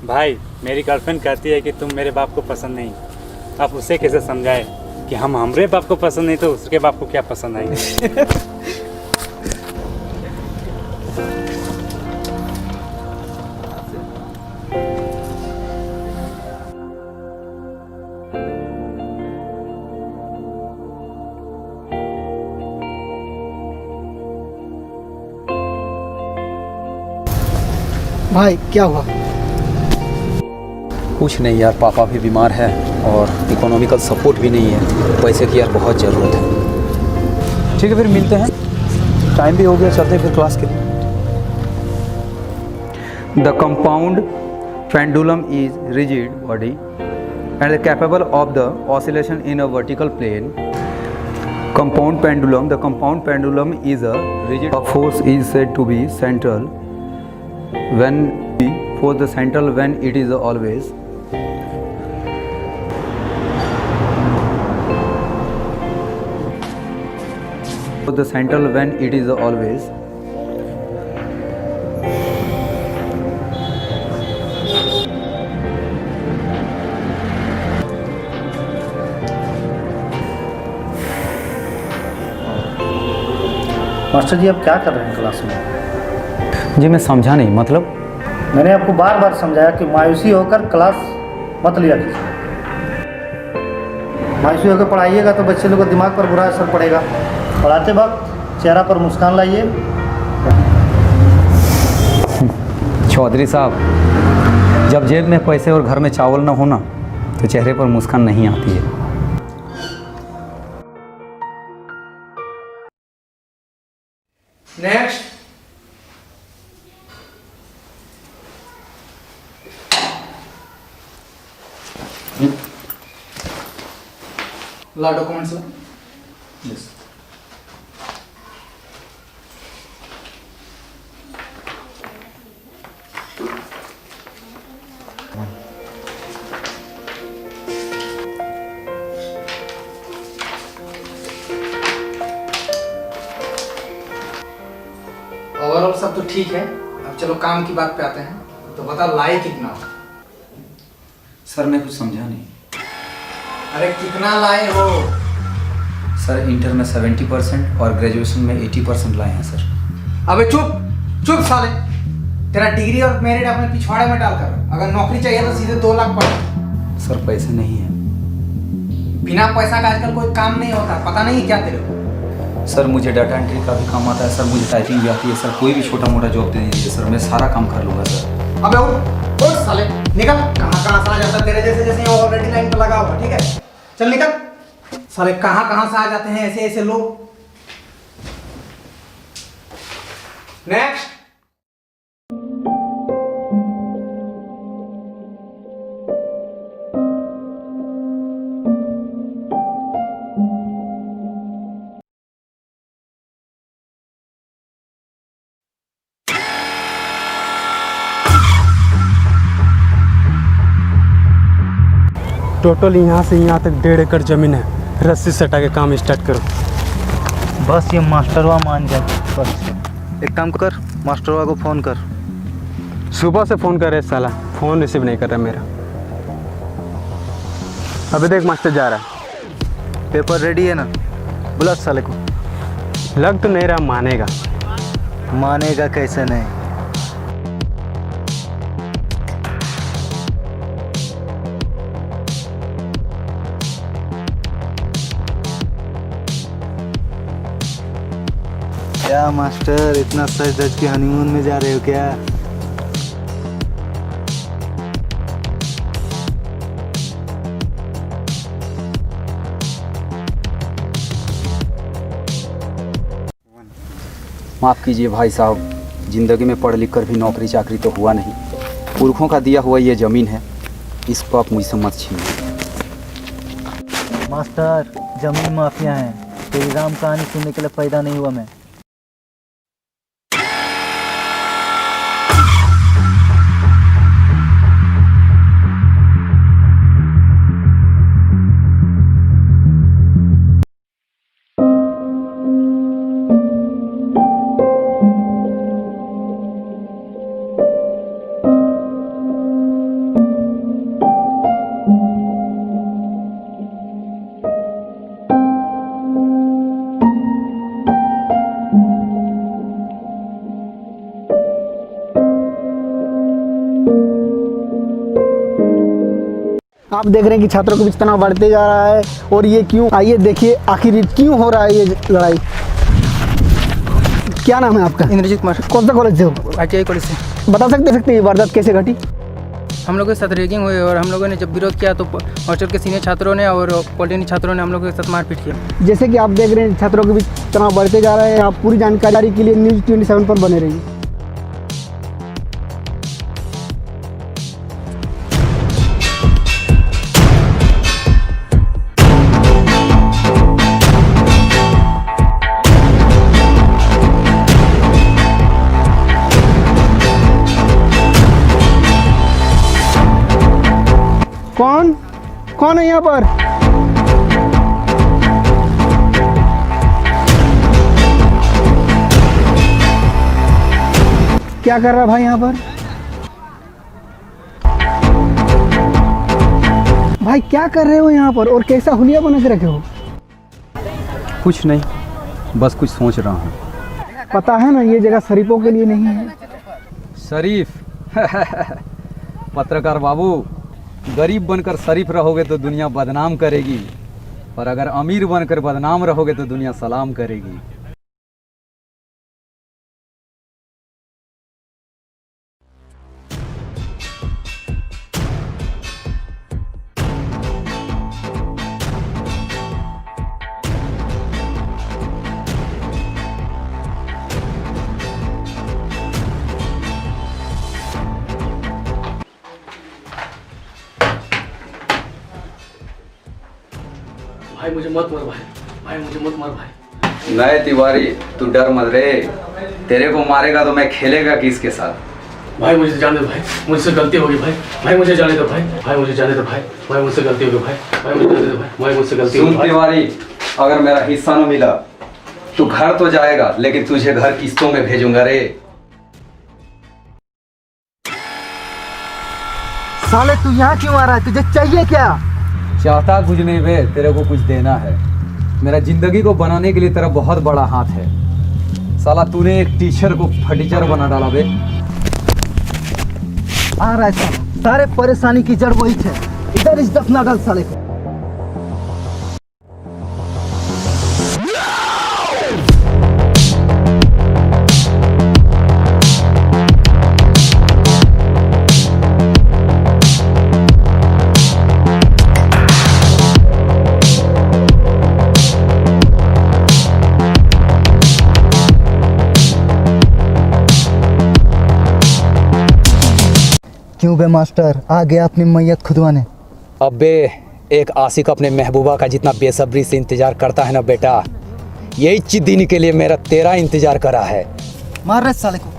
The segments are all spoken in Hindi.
भाई, मेरी गर्लफ्रेंड कहती है कि तुम मेरे बाप को पसंद नहीं। आप उसे कैसे समझाए कि हम हमरे बाप को पसंद नहीं तो उसके बाप को क्या पसंद आएंगे। भाई क्या हुआ? कुछ नहीं यार, पापा भी बीमार है और इकोनॉमिकल सपोर्ट भी नहीं है। पैसे की यार बहुत ज़रूरत है। ठीक है फिर मिलते हैं, टाइम भी हो गया, चलते हैं फिर क्लास के लिए। The compound pendulum is rigid body and capable of the oscillation in a vertical plane. Compound pendulum. The compound pendulum is a rigid force is said to be central when for the central when it is always for the central when it is always master ji, आप क्या कर रहे हैं क्लास में? जी मैं समझा नहीं, मतलब मैंने आपको बार बार समझाया कि मायूसी होकर क्लास मत लिया कीजिए। मायूसी होकर पढ़ाइएगा तो बच्चे लोग को दिमाग पर बुरा असर पड़ेगा। पढ़ाते वक्त चेहरा पर मुस्कान लाइए। चौधरी साहब, जब जेब में पैसे और घर में चावल ना हो ना तो चेहरे पर मुस्कान नहीं आती है। नेक्स्ट। ला डॉक्यूमेंट्स ला। यस। ओवरऑल सब तो ठीक है, अब चलो काम की बात पे आते हैं। तो बता, लाए कितना? सर मैं कुछ समझा नहीं। अरे कितना लाए हो? सर इंटर में 70% और ग्रेजुएशन में 80% लाए हैं सर। अबे चुप चुप साले, तेरा डिग्री और मेरिट अपने पिछवाड़े में डालकर अगर नौकरी चाहिए तो सीधे 2 लाख पड़। सर पैसे नहीं है। बिना पैसा का आजकल कोई काम नहीं होता, पता नहीं क्या तेरे को? सर मुझे डाटा एंट्री का भी काम आता है सर, मुझे टाइपिंग भी आती है सर, कोई भी छोटा मोटा जॉब दे दीजिए सर, मैं सारा काम कर लूँगा सर। अबे उठ साले, निकल। कहाँ से आ जाता तेरे जैसे जैसे यहाँ ऑलरेडी लाइन पे लगा हुआ, ठीक है? चल निकल साले, कहाँ से आ जाते हैं ऐसे ऐसे लोग। नेक्स्ट। टोटल यहाँ से यहाँ तक 1.5 एकड़ ज़मीन है। रस्सी सटा के काम स्टार्ट करो। बस ये मास्टरवा मान जाए बस। एक काम कर, मास्टरवा को फ़ोन कर। सुबह से फ़ोन कर रहे साला, फ़ोन रिसीव नहीं कर रहा मेरा। अभी देख मास्टर जा रहा है। पेपर रेडी है ना? बुला साले को। लग तो नहीं रहा मानेगा। मानेगा कैसे नहीं? क्या मास्टर, इतना सज धज के हनीमून में जा रहे हो क्या? माफ़ कीजिए भाई साहब, ज़िंदगी में पढ़ लिख कर भी नौकरी चाकरी तो हुआ नहीं। पुरखों का दिया हुआ ये ज़मीन है, इसको आप मुझसे मत छीनिए। मास्टर, जमीन माफिया हैं, तेरी राम कहानी सुनने के लिए पैदा नहीं हुआ मैं। आप देख रहे हैं कि छात्रों के बीच तनाव बढ़ते जा रहा है, और ये क्यों, आइए देखिए आखिर ये क्यों हो रहा है ये लड़ाई। क्या नाम है आपका? इंद्रजीत कुमार, कौन सा कॉलेज से हो? ITI कॉलेज से। बता सकते ये वारदात कैसे घटी? हम लोग के साथ रैगिंग हुई और हम लोगों ने जब विरोध किया तो हॉस्टल के सीनियर छात्रों ने और पॉलिटेक्निक छात्रों ने हम लोग के साथ मारपीट किया। जैसे कि आप देख रहे हैं छात्रों के बीच तनाव बढ़ते जा रहा है। आप पूरी जानकारी के लिए न्यूज़ 27 पर बने रहिए। कौन है यहाँ पर? क्या कर रहा है भाई यहाँ पर? भाई क्या कर रहे हो यहाँ पर, और कैसा हुलिया बना के रखे हो? कुछ नहीं, बस कुछ सोच रहा हूँ। पता है ना ये जगह शरीफों के लिए नहीं है। शरीफ पत्रकार बाबू, गरीब बनकर शरीफ रहोगे तो दुनिया बदनाम करेगी, और अगर अमीर बनकर बदनाम रहोगे तो दुनिया सलाम करेगी। भाई मुझे मत मार भाई मुझे मत मार भाई। नए तिवारी, तू डर मत रे, तेरे को मारेगा तो मैं खेलेगा किसके साथ? भाई मुझे जाने दो भाई, मुझसे गलती होगी भाई मुझे जाने दो भाई मुझे जाने दो भाई मुझसे गलती होगी भाई मुझे जाने दो भाई मुझसे गलती होगी। सुन तिवारी, अगर मेरा हिस्सा न मिला तो घर तो जाएगा, लेकिन तुझे घर किस्तों में भेजूंगा रे। साले तू यहाँ क्यों आ रहा है? तुझे चाहिए क्या? चाहता कुछ नहीं बे, तेरे को कुछ देना है। मेरा जिंदगी को बनाने के लिए तेरा बहुत बड़ा हाथ है। साला तूने एक टीचर को फटीचर बना डाला बे। आ रहा है साला, सारे परेशानी की जड़ वही है। इधर इस दफना डाल साले को। क्यों बे मास्टर, आ गया अपनी मैयत खुदवाने? अबे एक आशिक अपने महबूबा का जितना बेसब्री से इंतजार करता है ना बेटा, यही दिन के लिए मेरा तेरा इंतजार करा है। मार रहे साले को।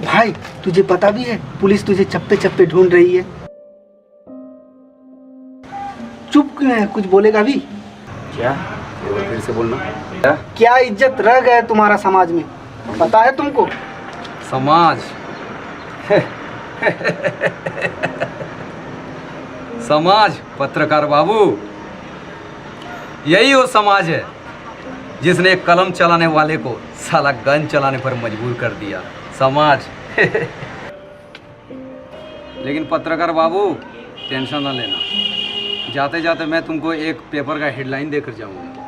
भाई तुझे पता भी है पुलिस तुझे चप्पे चप्पे ढूंढ रही है। चुप क्यों है, कुछ बोलेगा भी? क्या? फिर से बोलना। क्या इज्जत रह गया तुम्हारा समाज में, पता है तुमको? समाज समाज पत्रकार बाबू, यही वो समाज है जिसने एक कलम चलाने वाले को साला गन चलाने पर मजबूर कर दिया। समाज लेकिन पत्रकार बाबू टेंशन ना लेना, जाते जाते मैं तुमको एक पेपर का हेडलाइन देकर जाऊंगा।